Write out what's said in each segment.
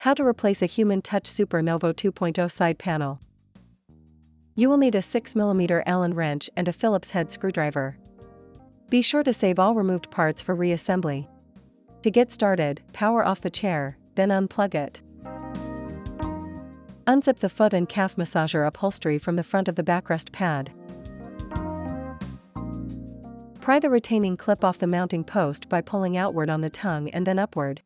How to replace a Human Touch Super Novo 2.0 side panel. You will need a 6mm Allen wrench and a Phillips head screwdriver. Be sure to save all removed parts for reassembly. To get started, power off the chair, then unplug it. Unzip the foot and calf massager upholstery from the front of the backrest pad. Pry the retaining clip off the mounting post by pulling outward on the tongue and then upward.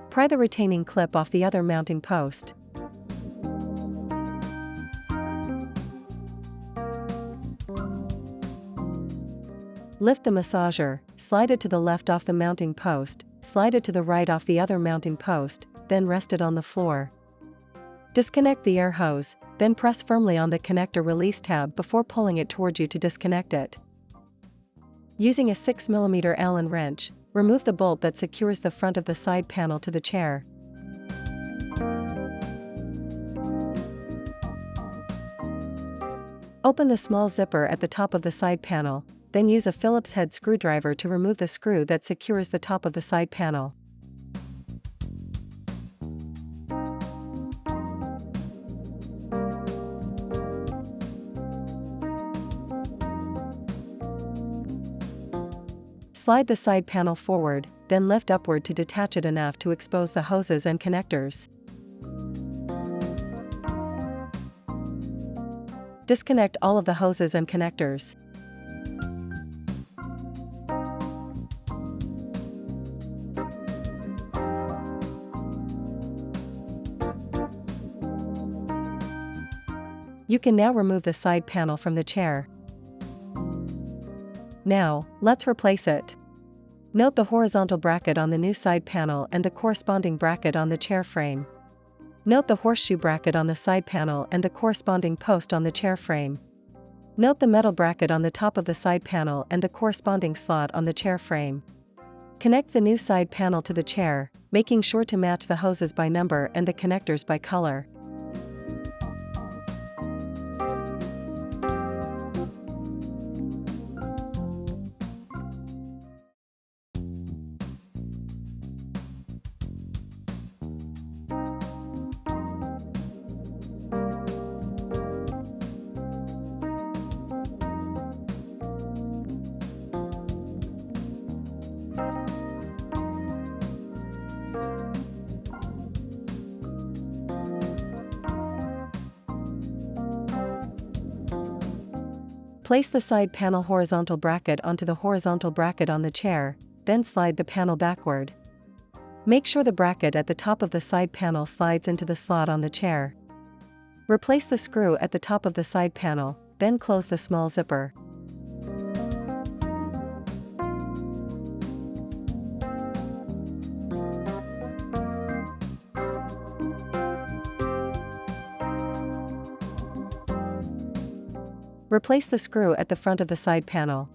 Pry the retaining clip off the other mounting post. Lift the massager, slide it to the left off the mounting post, slide it to the right off the other mounting post, then rest it on the floor. Disconnect the air hose, then press firmly on the connector release tab before pulling it towards you to disconnect it. Using a 6mm Allen wrench, remove the bolt that secures the front of the side panel to the chair. Open the small zipper at the top of the side panel, then use a Phillips head screwdriver to remove the screw that secures the top of the side panel. Slide the side panel forward, then lift upward to detach it enough to expose the hoses and connectors. Disconnect all of the hoses and connectors. You can now remove the side panel from the chair. Now, let's replace it. Note the horizontal bracket on the new side panel and the corresponding bracket on the chair frame. Note the horseshoe bracket on the side panel and the corresponding post on the chair frame. Note the metal bracket on the top of the side panel and the corresponding slot on the chair frame. Connect the new side panel to the chair, making sure to match the hoses by number and the connectors by color. Place the side panel horizontal bracket onto the horizontal bracket on the chair, then slide the panel backward. Make sure the bracket at the top of the side panel slides into the slot on the chair. Replace the screw at the top of the side panel, then close the small zipper. Replace the screw at the front of the side panel.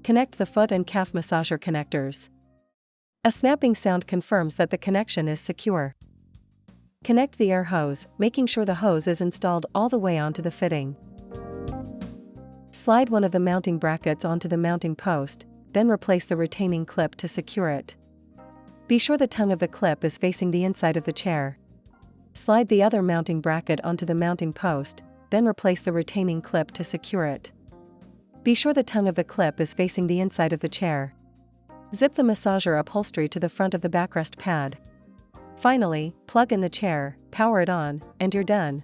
Connect the foot and calf massager connectors. A snapping sound confirms that the connection is secure. Connect the air hose, making sure the hose is installed all the way onto the fitting. Slide one of the mounting brackets onto the mounting post, then replace the retaining clip to secure it. Be sure the tongue of the clip is facing the inside of the chair. Slide the other mounting bracket onto the mounting post, then replace the retaining clip to secure it. Be sure the tongue of the clip is facing the inside of the chair. Zip the massager upholstery to the front of the backrest pad. Finally, plug in the chair, power it on, and you're done.